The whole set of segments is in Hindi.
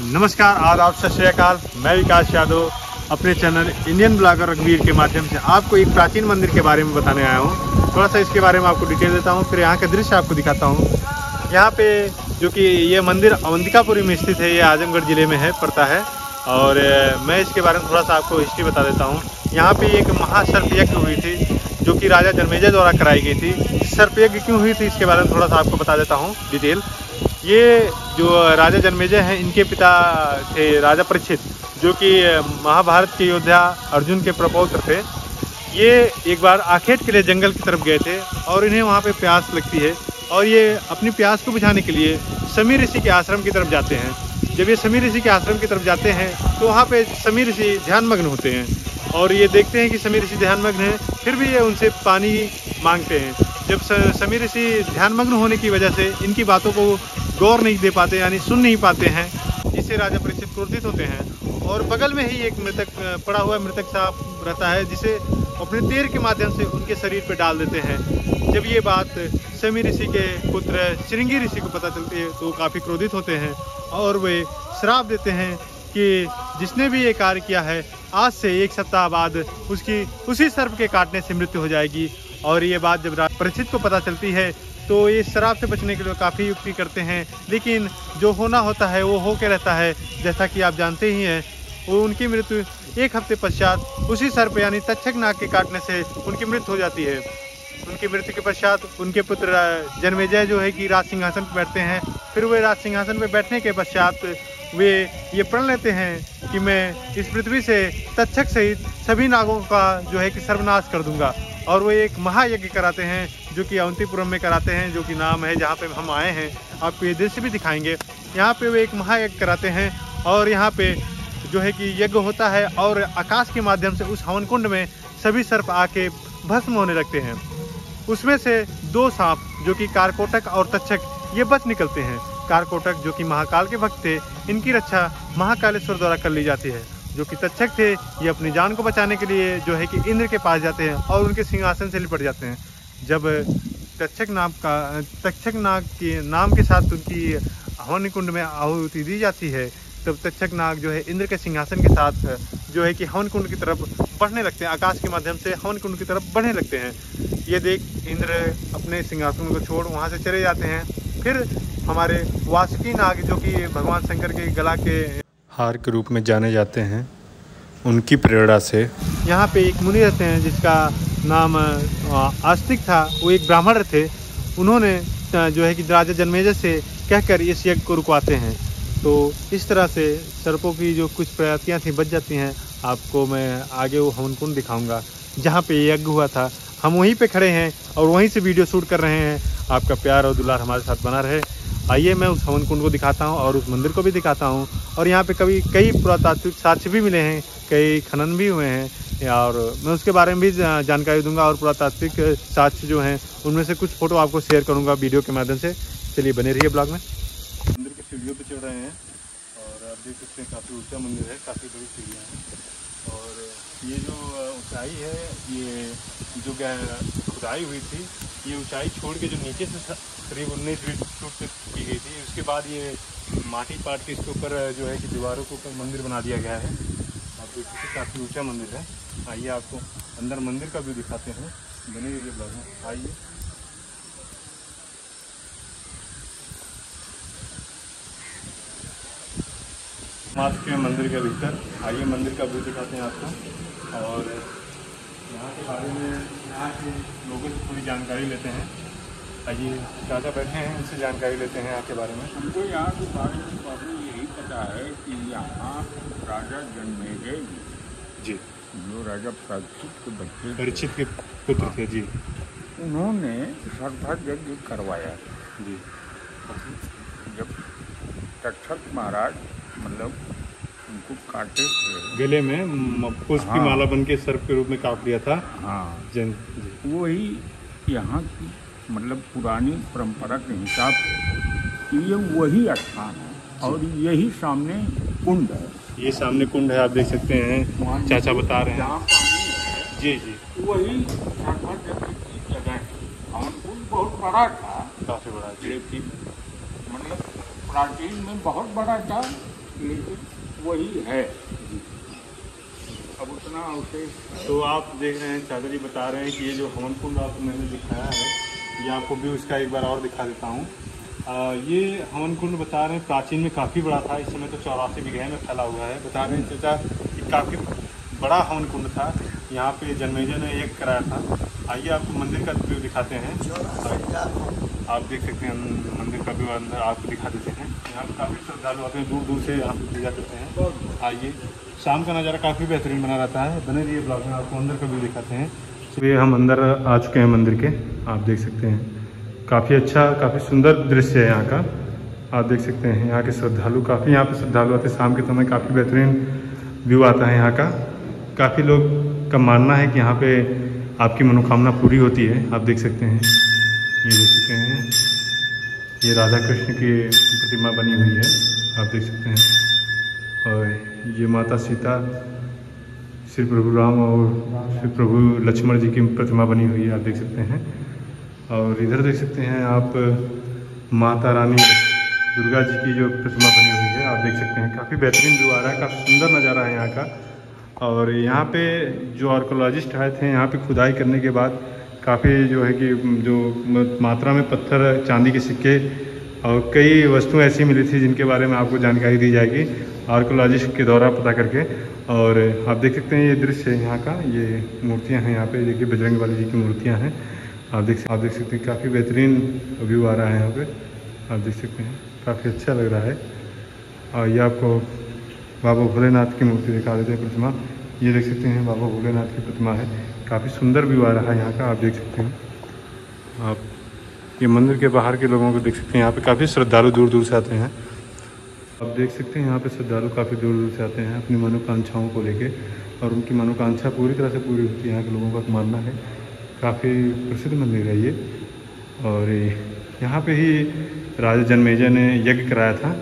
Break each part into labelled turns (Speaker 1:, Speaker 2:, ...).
Speaker 1: नमस्कार, आदाब, सत श्री अकाल। मैं विकास यादव अपने चैनल इंडियन ब्लॉगर रघुवीर के माध्यम से आपको एक प्राचीन मंदिर के बारे में बताने आया हूँ। थोड़ा सा इसके बारे में आपको डिटेल देता हूँ, फिर यहाँ का दृश्य आपको दिखाता हूँ। यहाँ पे जो कि ये मंदिर अवंतिकापुरी में स्थित है, ये आजमगढ़ ज़िले में है पड़ता है। और मैं इसके बारे में थोड़ा सा आपको हिस्ट्री बता देता हूँ। यहाँ पे एक महासर्प यज्ञ हुई थी जो कि राजा जन्मेजय द्वारा कराई गई थी। सर्प यज्ञ क्यों हुई थी इसके बारे में थोड़ा सा आपको बता देता हूँ डिटेल। ये जो राजा जन्मेजय हैं, इनके पिता थे राजा परीक्षित, जो कि महाभारत के योद्धा अर्जुन के प्रपौत्र थे। ये एक बार आखेट के लिए जंगल की तरफ गए थे और इन्हें वहाँ पे प्यास लगती है और ये अपनी प्यास को बुझाने के लिए समीर ऋषि के आश्रम की तरफ जाते हैं। जब ये समीर ऋषि के आश्रम की तरफ जाते हैं तो वहाँ पे समीर ऋषि ध्यानमग्न होते हैं और ये देखते हैं कि समीर ऋषि ध्यानमग्न हैं, फिर भी ये उनसे पानी मांगते हैं। जब समीर ऋषि ध्यानमग्न होने की वजह से इनकी बातों को गौर नहीं दे पाते, यानी सुन नहीं पाते हैं, इससे राजा परीक्षित क्रोधित होते हैं और बगल में ही एक मृतक पड़ा हुआ मृतक सांप रहता है, जिसे अपने तीर के माध्यम से उनके शरीर पर डाल देते हैं। जब ये बात समीर ऋषि के पुत्र श्रृंगी ऋषि को पता चलती है तो वो काफ़ी क्रोधित होते हैं और वे श्राप देते हैं कि जिसने भी ये कार्य किया है, आज से 1 सप्ताह बाद उसकी उसी सर्प के काटने से मृत्यु हो जाएगी। और ये बात जब परीक्षित को पता चलती है तो ये श्राप से बचने के लिए काफ़ी युक्ति करते हैं, लेकिन जो होना होता है वो हो के रहता है। जैसा कि आप जानते ही हैं, वो उनकी मृत्यु 1 हफ्ते पश्चात उसी सर्प यानी तक्षक नाग के काटने से उनकी मृत्यु हो जाती है। उनकी मृत्यु के पश्चात उनके पुत्र जन्मेजय जो है कि राज सिंहासन पर बैठते हैं। फिर वे राज सिंहासन पर बैठने के पश्चात वे ये प्रण लेते हैं कि मैं इस पृथ्वी से तक्षक सहित सभी नागों का जो है कि सर्वनाश कर दूंगा। और वो एक महायज्ञ कराते हैं जो कि अवंतीपुरम में कराते हैं, जो कि नाम है जहाँ पे हम आए हैं। आपको ये दृश्य भी दिखाएंगे। यहाँ पे वे एक महायज्ञ कराते हैं और यहाँ पे जो है कि यज्ञ होता है और आकाश के माध्यम से उस हवन कुंड में सभी सर्प आके भस्म होने लगते हैं। उसमें से 2 सांप जो कि कारकोटक और तक्षक ये बच निकलते हैं। कारकोटक जो कि महाकाल के भक्त थे, इनकी रक्षा महाकालेश्वर द्वारा कर ली जाती है। जो कि तक्षक थे, ये अपनी जान को बचाने के लिए जो है कि इंद्र के पास जाते हैं और उनके सिंहासन से लिपट जाते हैं। जब तक्षक नाग के नाम के साथ उनकी हवन कुंड में आहुति दी जाती है, तब तक्षक नाग जो है इंद्र के सिंहासन के साथ जो है कि हवन कुंड की तरफ बढ़ने लगते हैं। आकाश के माध्यम से हवन कुंड की तरफ बढ़ने लगते हैं। ये देख इंद्र अपने सिंहासन को छोड़ वहाँ से चले जाते हैं। फिर हमारे वासुकी नाग जो कि भगवान शंकर के गला के हार के रूप में जाने जाते हैं, उनकी प्रेरणा से यहाँ पे एक मुनि रहते हैं जिसका नाम आस्तिक था। वो एक ब्राह्मण थे। उन्होंने जो है कि राजा जन्मेजय से कहकर इस यज्ञ को रुकवाते हैं। तो इस तरह से सर्पों की जो कुछ प्रजातियाँ थी बच जाती हैं। आपको मैं आगे वो हवन कुंड दिखाऊंगा जहाँ पे यज्ञ हुआ था। हम वहीं पे खड़े हैं और वहीं से वीडियो शूट कर रहे हैं। आपका प्यार और दुलार हमारे साथ बना रहे। आइए मैं उस हवन कुंड को दिखाता हूँ और उस मंदिर को भी दिखाता हूँ। और यहाँ पे कई पुरातात्विक साक्ष्य भी मिले हैं, कई खनन भी हुए हैं और मैं उसके बारे में भी जानकारी दूंगा। और पुरातात्विक साक्ष्य जो हैं उनमें से कुछ फ़ोटो आपको शेयर करूँगा वीडियो के माध्यम से। चलिए बने रहिए ब्लॉग में। मंदिर के सीढ़ियों पर चढ़ रहे हैं और आप देख सकते हैं काफ़ी ऊँचा मंदिर है, काफ़ी बड़ी सीढ़ियाँ हैं। और ये जो ऊँचाई है, ये जो खुदाई हुई थी, ये ऊंचाई छोड़ के जो नीचे से करीब 19 फीट की गई थी, उसके बाद ये माटी पाट के इसके ऊपर जो है कि दीवारों के ऊपर मंदिर बना दिया गया है। आप देख सकते काफ़ी ऊंचा मंदिर है। आइए आपको अंदर मंदिर का व्यू दिखाते हैं। बने रहिए ब्लॉग में। आइए मास्क के मंदिर के भीतर, आइए मंदिर का व्यू दिखाते हैं आपको और यहाँ के बारे में यहाँ के लोगों से थोड़ी जानकारी लेते हैं। आइए चाचा बैठे हैं, इनसे जानकारी लेते हैं यहाँ के बारे में।
Speaker 2: हमको यहाँ के बारे में बाबू यही पता है कि यहाँ राजा जन्मेजय
Speaker 1: जी,
Speaker 2: जो राजा
Speaker 1: परीक्षित के पुत्र थे जी,
Speaker 2: उन्होंने सर्प यज्ञ करवाया
Speaker 1: जी।
Speaker 2: जब तक्षक महाराज मतलब उनको काटे थे,
Speaker 1: गले में पुष्प की माला बन के सर्प के रूप में काट लिया था।
Speaker 2: हाँ
Speaker 1: जी।
Speaker 2: वही यहाँ की मतलब पुरानी परंपरा के हिसाब से ये वही स्थान है और यही सामने कुंड है।
Speaker 1: ये सामने कुंड है, आप देख सकते हैं, चाचा बता रहे हैं। जी जी,
Speaker 2: वही की जगह है। और कुंड बहुत बड़ा था,
Speaker 1: काफी बड़ा,
Speaker 2: लेकिन मतलब प्राचीन में बहुत बड़ा था, लेकिन वही है। अब उतना उसे
Speaker 1: तो आप देख रहे हैं, चाचा जी बता रहे हैं कि ये जो हवन कुंड आपको मैंने दिखाया है, ये आपको भी उसका एक बार और दिखा देता हूँ। ये हवन कुंड बता रहे हैं प्राचीन में काफ़ी बड़ा था, इस समय तो 84 बीघे में फैला हुआ है। बता रहे हैं चाचा कि काफ़ी बड़ा हवन कुंड था, यहाँ पे जन्मेजय ने यज्ञ कराया था। आइए आपको मंदिर का व्यू दिखाते हैं। आप देख सकते हैं मंदिर का व्यू अंदर आपको दिखा देते हैं। यहाँ पे काफ़ी श्रद्धालु आते हैं, दूर दूर से यहाँ पे पूजा करते हैं। आइए, शाम का नज़ारा काफ़ी बेहतरीन बना रहता है। बने रहिए ब्लॉग में, आपको अंदर का व्यू दिखाते हैं। चलिए हम अंदर आ चुके हैं मंदिर के, आप देख सकते हैं काफ़ी अच्छा, काफ़ी सुंदर दृश्य है यहाँ का। आप देख सकते हैं यहाँ के श्रद्धालु, काफ़ी यहाँ पे श्रद्धालु आते हैं शाम के समय, काफ़ी बेहतरीन व्यू आता है यहाँ का। काफ़ी लोग का मानना है कि यहाँ पे आपकी मनोकामना पूरी होती है। आप देख सकते हैं, ये देख सकते हैं, ये राधा कृष्ण की प्रतिमा बनी हुई है, आप देख सकते हैं। और ये माता सीता, श्री प्रभु राम और श्री प्रभु लक्ष्मण जी की प्रतिमा बनी हुई है, आप देख सकते हैं। और इधर देख सकते हैं आप माता रानी दुर्गा जी की जो प्रतिमा बनी हुई है, आप देख सकते हैं। काफ़ी बेहतरीन व्यू आ रहा है, काफ़ी सुंदर नज़ारा है यहाँ का। और यहाँ पे जो आर्कोलॉजिस्ट आए थे, यहाँ पे खुदाई करने के बाद काफ़ी जो है कि जो मात्रा में पत्थर, चांदी के सिक्के और कई वस्तुएं ऐसी मिली थी जिनके बारे में आपको जानकारी दी जाएगी आर्कोलॉजिस्ट के द्वारा पता करके। और आप देख सकते हैं ये दृश्य है यहाँ का, ये मूर्तियाँ हैं यहाँ पे, देखिए बजरंग बली जी की मूर्तियाँ हैं। आप देख सकते हैं काफ़ी बेहतरीन व्यू आ रहा है यहाँ पे, आप देख सकते हैं, काफ़ी अच्छा लग रहा है। और ये आपको बाबा भोलेनाथ की मूर्ति दिखा देते हैं, प्रतिमा। ये देख सकते हैं बाबा भोलेनाथ की प्रतिमा है, काफ़ी सुंदर व्यू आ रहा है यहाँ का, आप देख सकते हैं। आप ये मंदिर के बाहर के लोगों को देख सकते हैं, यहाँ पे काफ़ी श्रद्धालु दूर दूर से आते हैं। आप देख सकते हैं यहाँ पे श्रद्धालु काफ़ी दूर दूर से आते हैं अपनी मनोकांक्षाओं को लेके, और उनकी मनोकांक्षा पूरी तरह से पूरी होती है, यहाँ के लोगों का मानना है। काफ़ी प्रसिद्ध मंदिर है ये। और यहाँ पे ही राजा जन्मेजय ने यज्ञ कराया था,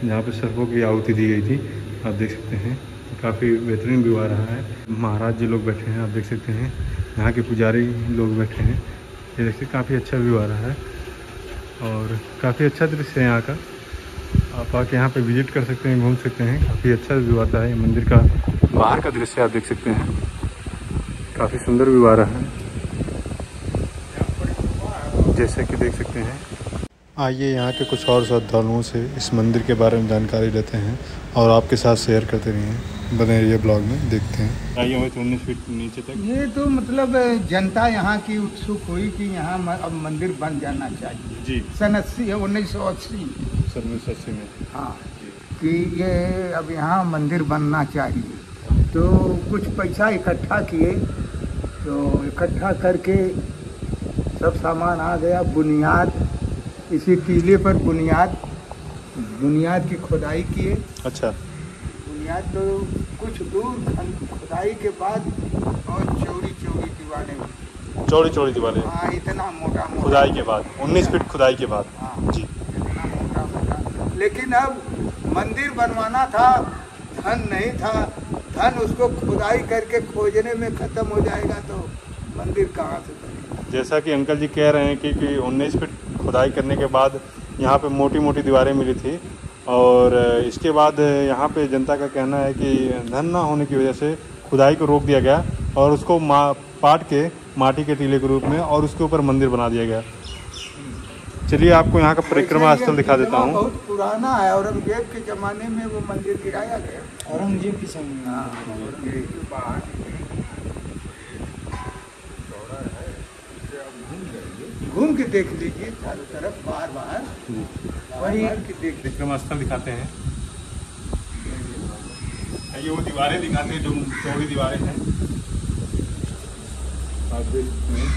Speaker 1: जहाँ पे सर्पों की आहुति दी गई थी, आप देख सकते हैं। काफ़ी बेहतरीन व्यू आ रहा है। महाराज जी लोग बैठे हैं, आप देख सकते हैं, यहाँ के पुजारी लोग बैठे हैं, ये देखिए काफ़ी अच्छा व्यू आ रहा है। और काफ़ी अच्छा दृश्य है यहाँ का, आप आके यहाँ पे विजिट कर सकते हैं, घूम सकते हैं, काफ़ी अच्छा व्यू आता है। मंदिर का बाहर का दृश्य आप देख सकते हैं, काफ़ी सुंदर व्यू आ रहा है, जैसे कि देख सकते हैं। आइए यहाँ के कुछ और श्रद्धालुओं से इस मंदिर के बारे में जानकारी लेते हैं और आपके साथ शेयर करते रहिए। बने रहिए ब्लॉग में, देखते हैं। आइए हुए 19 फीट नीचे तक।
Speaker 3: ये तो मतलब जनता यहाँ की उत्सुक हुई कि यहाँ अब मंदिर बन जाना चाहिए
Speaker 1: जी।
Speaker 3: सन 1980
Speaker 1: में,
Speaker 3: हाँ, कि ये अब यहाँ मंदिर बनना चाहिए। तो कुछ पैसा इकट्ठा किए, तो इकट्ठा करके सब सामान आ गया। बुनियाद, इसी टीले पर बुनियाद की खुदाई किए।
Speaker 1: अच्छा।
Speaker 3: बुनियाद तो कुछ दूर खुदाई के बाद और चौड़ी दीवारें,
Speaker 1: चौड़ी दीवारें,
Speaker 3: हाँ, इतना मोटा
Speaker 1: खुदाई के बाद, 19 फीट खुदाई के बाद,
Speaker 3: हाँ
Speaker 1: जी,
Speaker 3: इतना मोटा। लेकिन अब मंदिर बनवाना था, धन नहीं था। धन उसको खुदाई करके खोजने में ख़त्म हो जाएगा, तो मंदिर कहाँ से बनेगा।
Speaker 1: जैसा कि अंकल जी कह रहे हैं कि 19 फीट खुदाई करने के बाद यहाँ पे मोटी मोटी दीवारें मिली थी, और इसके बाद यहाँ पे जनता का कहना है कि धन ना होने की वजह से खुदाई को रोक दिया गया और उसको पाट के माटी के टीले के रूप में और उसके ऊपर मंदिर बना दिया गया। चलिए आपको यहाँ का परिक्रमा स्थल दिखा देता हूँ।
Speaker 3: बहुत पुराना है, औरंगजेब के ज़माने में वो मंदिर गिराया गया।
Speaker 4: औरंगजेब की समय,
Speaker 3: हाँ, घूम के देख लीजिए चारों तरफ, बाहर वही देख।
Speaker 1: परिक्रमा स्थल दिखाते हैं, ये वो दीवारें दिखाते हैं जो चौड़ी दीवारें हैं, आप देख सकते हैं।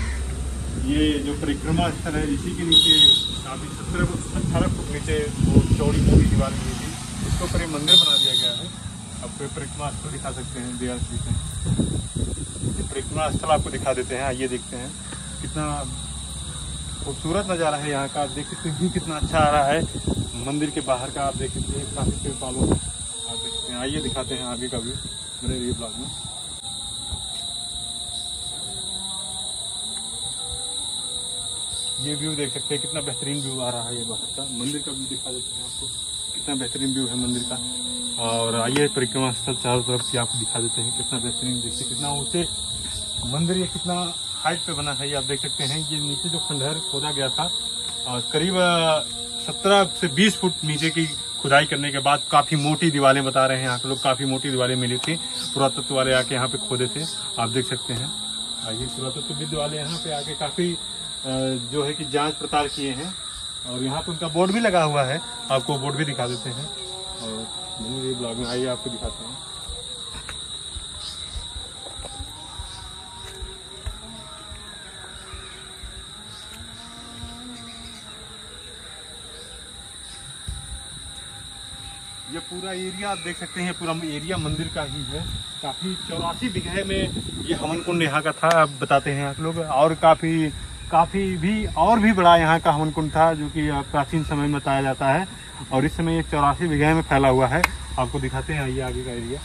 Speaker 1: ये जो परिक्रमा स्थल है, इसी के नीचे काफ़ी 17-18 फुट नीचे वो चौड़ी मोटी दीवार मिली थी, इसके ऊपर ये मंदिर बना दिया गया है। आपको परिक्रमा स्थल दिखा सकते हैं, दीवार से परिक्रमा स्थल आपको दिखा देते हैं। आइए देखते हैं, कितना खूबसूरत नज़ारा है यहाँ का। आप देख सकते हैं कितना अच्छा आ रहा है मंदिर के बाहर का, आप देख सकते हैं काफ़ी पेड़ पालों आप देख सकते हैं। आइए दिखाते हैं आगे का व्यू, बने रहिए ब्लॉग में। ये व्यू देख सकते हैं, कितना बेहतरीन व्यू आ रहा है। ये बाहर का मंदिर का व्यू दिखा देते हैं आपको, कितना कितना बेहतरीन व्यू है मंदिर का। और आइए परिक्रमा स्थल चारों तरफ से आपको दिखा देते हैं कितना बेहतरीन। देखिए कितना ऊंचे मंदिर, ये कितना हाइट पे बना है। ये आप देख सकते हैं ये नीचे जो खंडहर खोदा गया था करीब 17 से 20 फुट नीचे की खुदाई करने के बाद काफी मोटी दीवारें बता रहे हैं यहाँ के लोग, काफी मोटी दीवारें मिली थी। पुरातत्व वाले आके यहाँ पे खोदे थे, आप देख सकते हैं। आइए पुरातत्वविद वाले यहाँ पे आके काफी जो है कि जांच पड़ताल किए हैं और यहाँ पे उनका बोर्ड भी लगा हुआ है, आपको बोर्ड भी दिखा देते हैं। और ये ब्लॉग में आइए आपको दिखाते हैं। ये पूरा एरिया आप देख सकते हैं, पूरा एरिया मंदिर का ही है। काफी 84 बीघे में ये हवन कुंड यहाँ का था, बताते हैं आप लोग। और काफी भी और भी बड़ा यहाँ का हवन कुंड था जो कि प्राचीन समय में बताया जाता है। और इस समय ये 84 बीघे में फैला हुआ है, आपको दिखाते हैं। आइए आगे का एरिया।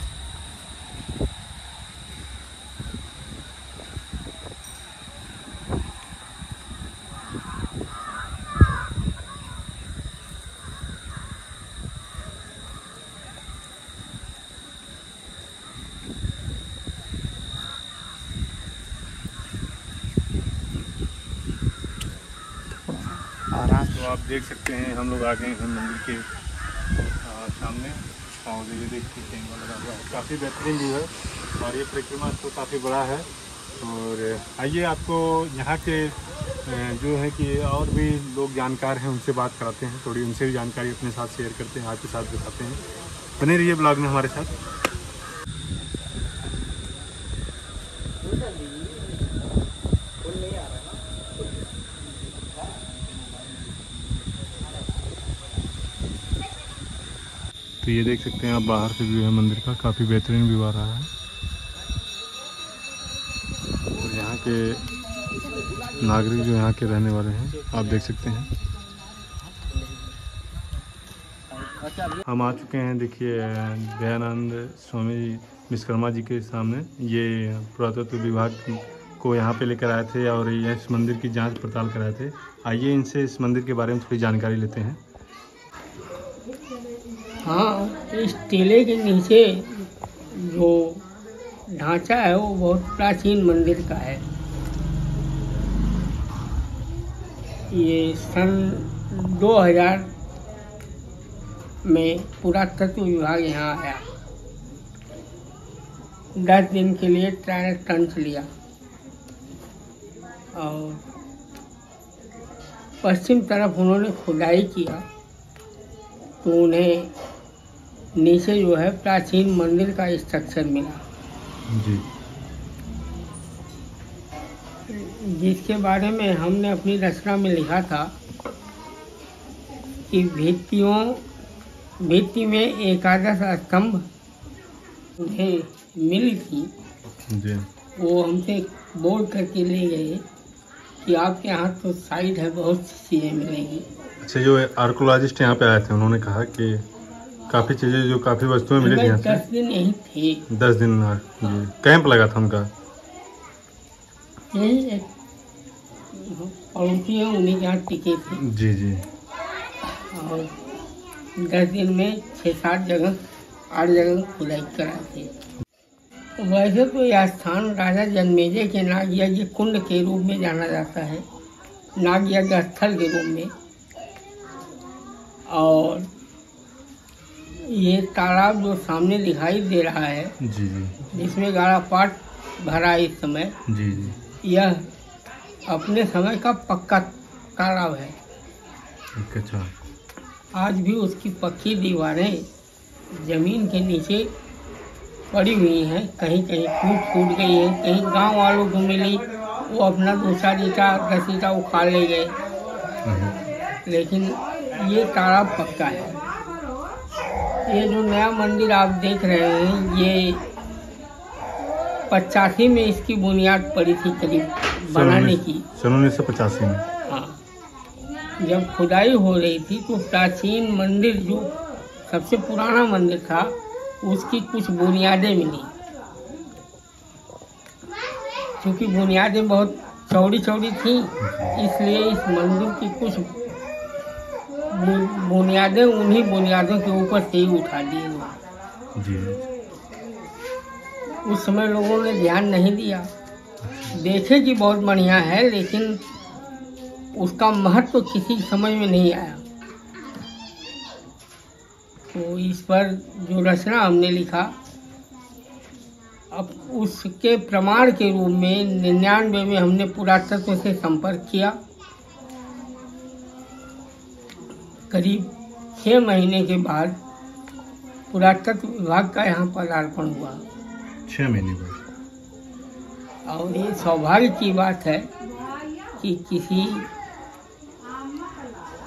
Speaker 1: तो आप देख सकते हैं हम लोग आ गए हैं मंदिर के सामने और ये देख सकते हैं लगा हुआ है, काफ़ी बेहतरीन व्यू है। और ये परिक्रमा तो काफ़ी बड़ा है। और आइए आपको यहाँ के जो है कि और भी लोग जानकार हैं उनसे बात कराते हैं, थोड़ी उनसे भी जानकारी अपने साथ शेयर करते हैं, आपके साथ बताते हैं। बने रहिए ब्लॉग में हमारे साथ। तो ये देख सकते हैं आप बाहर से व्यू है मंदिर का, काफ़ी बेहतरीन व्यू आ रहा है। और यहाँ के नागरिक जो यहाँ के रहने वाले हैं आप देख सकते हैं। हम आ चुके हैं, देखिए दयानंद स्वामी विश्वकर्मा जी के सामने। ये पुरातत्व विभाग को यहाँ पे लेकर आए थे और ये इस मंदिर की जांच पड़ताल कराए थे। आइए इनसे इस मंदिर के बारे में थोड़ी जानकारी लेते हैं।
Speaker 4: हाँ, इस टीले के नीचे जो ढांचा है वो बहुत प्राचीन मंदिर का है। ये सन 2000 में पुरातत्व विभाग यहाँ आया, 10 दिन के लिए ट्रायल टंच लिया और पश्चिम तरफ उन्होंने खुदाई किया तो उन्हें नीचे जो है प्राचीन मंदिर का स्ट्रक्चर मिला
Speaker 1: जी,
Speaker 4: जिसके बारे में हमने अपनी रचना में लिखा था कि भित्ति में एकादश स्तंभ उन्हें मिली थी
Speaker 1: जी।
Speaker 4: वो हमसे बोर्ड करके ले गए कि आपके यहाँ तो साइड है, बहुत सी चीज़ें मिलेंगी।
Speaker 1: अच्छा, जो आर्कोलॉजिस्ट यहाँ पे आए थे उन्होंने कहा कि काफ़ी चीज़ें जो काफ़ी वस्तुएं मिली थी यहाँ से।
Speaker 4: 10 दिन यहीं थे।
Speaker 1: 10 दिन जी, कैंप लगा था उनका।
Speaker 4: यही एक पड़ोसी है, उन्हीं के यहाँ टिके थे
Speaker 1: जी जी।
Speaker 4: और 10 दिन में 6-7 जगह 8 जगह खुदाई कराए थे। वैसे तो यह स्थान राजा जन्मेजय के नागयज्ञ कुंड के रूप में जाना जाता है, नागयज्ञ स्थल के रूप में। और ये तालाब जो सामने दिखाई दे रहा है
Speaker 1: जी जी,
Speaker 4: जिसमें गाढ़ा पाट भरा है इस समय,
Speaker 1: जी जी,
Speaker 4: यह अपने समय का पक्का तालाब है।
Speaker 1: अच्छा।
Speaker 4: आज भी उसकी पक्की दीवारें जमीन के नीचे पड़ी हुई हैं, कहीं कहीं टूट गई है, कहीं गांव वालों को मिली वो अपना 2-4 ईंटा 10 ईंटा उखाड़ ले गए, लेकिन ये तालाब पक्का है। ये जो नया मंदिर आप देख रहे हैं ये 85 में इसकी बुनियाद पड़ी थी करीब बनाने की,
Speaker 1: सन 1985 में।
Speaker 4: हाँ, जब खुदाई हो रही थी तो प्राचीन मंदिर जो सबसे पुराना मंदिर था उसकी कुछ बुनियादें मिली। क्योंकि बुनियादें बहुत चौड़ी चौड़ी थी इसलिए इस मंदिर की कुछ बुनियादें उन्हीं बुनियादों के ऊपर से ही उठा दिए लोग।
Speaker 1: जी।
Speaker 4: उस समय लोगों ने ध्यान नहीं दिया, देखे कि बहुत बढ़िया है, लेकिन उसका महत्व तो किसी समझ में नहीं आया। तो इस पर जो रचना हमने लिखा, अब उसके प्रमाण के रूप में 99 में हमने पुरातत्व से संपर्क किया। करीब 6 महीने के बाद पुरातत्व विभाग का यहाँ पदार्पण हुआ।
Speaker 1: 6 महीने बाद।
Speaker 4: और ये सौभाग्य की बात है कि किसी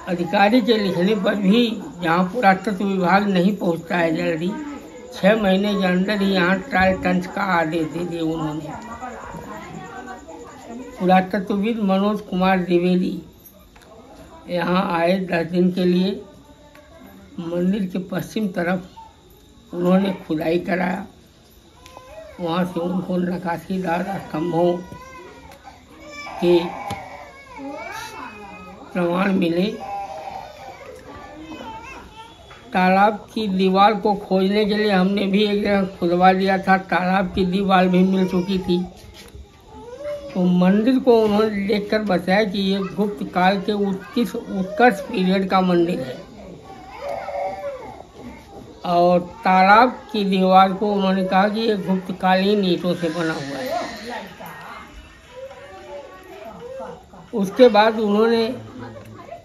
Speaker 4: अधिकारी के लिखने पर भी जहाँ पुरातत्व विभाग नहीं पहुँचता है जल्दी, 6 महीने के अंदर ही यहाँ ट्रायल टंच का आदेश दे दिए उन्होंने। पुरातत्वविद मनोज कुमार द्विवेदी यहाँ आए 10 दिन के लिए। मंदिर के पश्चिम तरफ उन्होंने खुदाई कराया। वहाँ से उनको नक्काशीदार स्तंभों के प्रमाण मिले। तालाब की दीवार को खोजने के लिए हमने भी एक जगह खुदवा दिया था, तालाब की दीवार भी मिल चुकी थी। तो मंदिर को उन्होंने देखकर बताया कि ये गुप्त काल के उत्कर्ष पीरियड का मंदिर है। और तालाब की दीवार को उन्होंने कहा कि ये गुप्तकालीन ईंटों से बना हुआ है। उसके बाद उन्होंने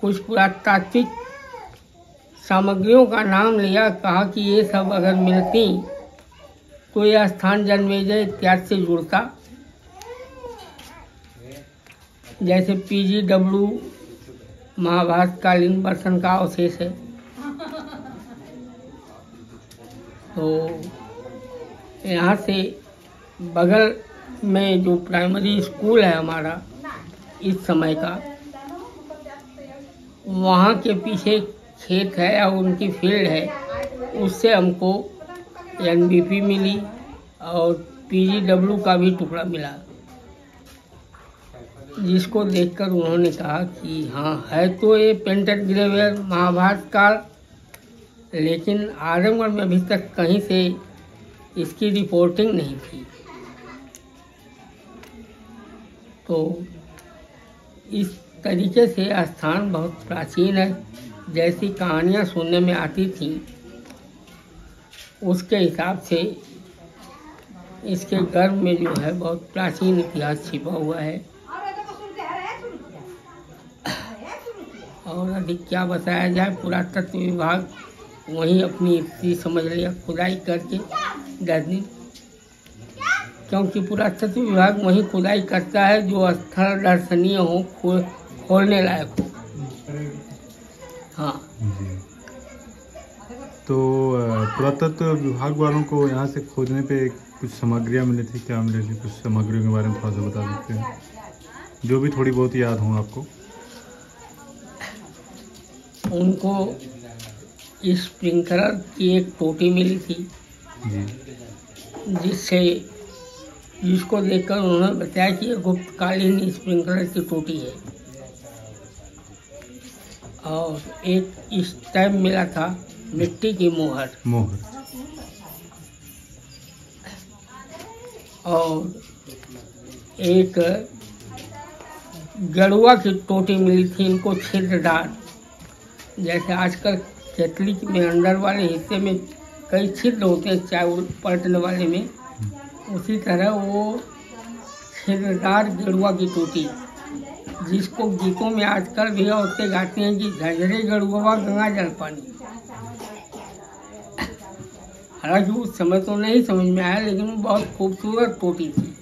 Speaker 4: कुछ पुरातात्विक सामग्रियों का नाम लिया, कहा कि ये सब अगर मिलती तो यह स्थान जन्मेजय इत्यादि से जुड़ता। जैसे PGW महाभारतकालीन बर्तन का अवशेष है। तो यहाँ से बगल में जो प्राइमरी स्कूल है हमारा इस समय का, वहाँ के पीछे खेत है और उनकी फील्ड है, उससे हमको NBP मिली और PGW का भी टुकड़ा मिला, जिसको देखकर उन्होंने कहा कि हाँ है तो ये पेंटेड ग्रेवियर महाभारत काल, लेकिन आजमगढ़ में अभी तक कहीं से इसकी रिपोर्टिंग नहीं थी। तो इस तरीके से स्थान बहुत प्राचीन है। जैसी कहानियाँ सुनने में आती थी उसके हिसाब से इसके गर्भ में जो है बहुत प्राचीन इतिहास छिपा हुआ है। और अधिक क्या बताया जाए, पुरातत्व विभाग वहीं अपनी स्थिति समझ लिया खुदाई करके 10 दिन, क्योंकि पुरातत्व विभाग वहीं खुदाई करता है जो स्थल दर्शनीय हो, खोलने लायक हो। हाँ
Speaker 1: जी। तो पुरातत्व विभाग वालों को यहाँ से खोजने पे कुछ सामग्रियाँ मिली थी, क्या मिली थी? कुछ सामग्रियों के बारे में थोड़ा सा बता सकते हैं, जो भी थोड़ी बहुत याद हो आपको।
Speaker 4: उनको स्प्रिंकलर की एक टोटी मिली थी
Speaker 1: जी,
Speaker 4: जिसको देखकर उन्होंने बताया कि ये गुप्तकालीन स्प्रिंकलर की टोटी है। और एक स्टैम्प मिला था, मिट्टी की मोहर। और एक गड़ुआ की टोटी मिली थी, इनको छिद्रदार। जैसे आजकल कैथलिक में अंदर वाले हिस्से में कई छिद्र होते हैं चाय पलटने वाले में, उसी तरह वो छिद्रदार गड़ुआ की टोटी, जिसको गीतों में आजकल भी औरतें गाती हैं कि झंझरे गड़ुआ गंगा जल पानी। हालांकि उस समय तो नहीं समझ में आया, लेकिन वो बहुत खूबसूरत टोटी थी।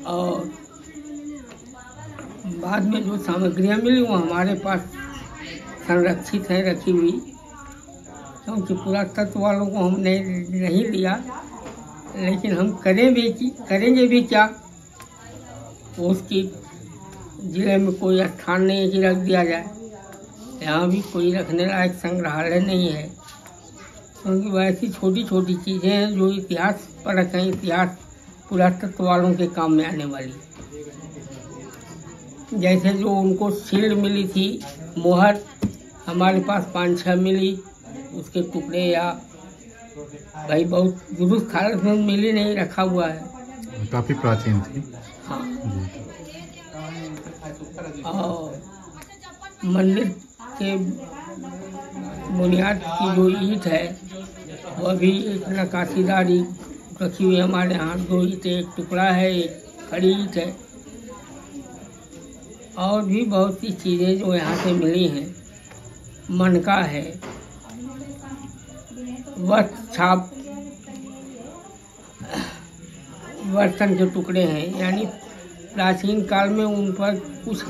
Speaker 4: और बाद में जो सामग्रियाँ मिली वो हमारे पास संरक्षित है, रखी हुई, क्योंकि पुरातत्व वालों को हमने नहीं लिया। लेकिन हम करेंगे भी क्या, उसकी जिले में कोई स्थान नहीं है कि रख दिया जाए। यहाँ भी कोई रखने लायक संग्रहालय नहीं है, क्योंकि वैसी छोटी छोटी चीज़ें हैं जो इतिहास पर रखें, इतिहास पुरातत्व वालों के काम में आने वाली। जैसे जो उनको शील्ड मिली थी, मोहर, हमारे पास 5-6 मिली, उसके टुकड़े या भाई बहुत दुरुस्त हालत में मिली नहीं, रखा हुआ है।
Speaker 1: काफ़ी प्राचीन थी।
Speaker 4: हाँ।
Speaker 1: जी।
Speaker 4: और मंदिर के बुनियाद की जो ईंट है वह भी एक नक्काशीदार ईंट रखी हुई है हमारे यहाँ। 2 ईंट, एक टुकड़ा है, एक खड़ी ईंट है। और भी बहुत सी चीज़ें जो यहाँ से मिली हैं। मनका है, वस्त्र छाप बर्तन के टुकड़े हैं, यानी प्राचीन काल में उन पर कुछ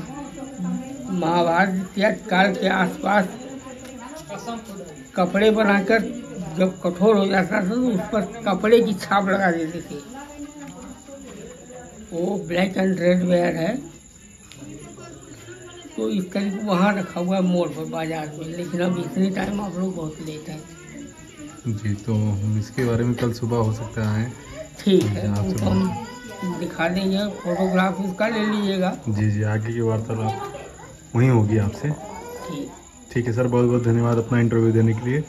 Speaker 4: महाभारत काल के आसपास कपड़े बनाकर जब कठोर हो जाता था तो उस पर कपड़े की छाप लगा देते थे। वो ब्लैक एंड रेड वेयर है, तो इस तरीके वहाँ रखा हुआ है मोड़ पर बाजार में। लेकिन अब इतनी टाइम आप लोग बहुत लेट हैं।
Speaker 1: जी, तो हम इसके बारे में कल सुबह हो सकता है।
Speaker 4: ठीक है, तो हम दिखा देंगे, फोटोग्राफ उसका ले लीजिएगा।
Speaker 1: जी जी, आगे की वार्तालाप वहीं होगी आपसे।
Speaker 4: ठीक
Speaker 1: ठीक है सर, बहुत बहुत धन्यवाद अपना इंटरव्यू देने के लिए।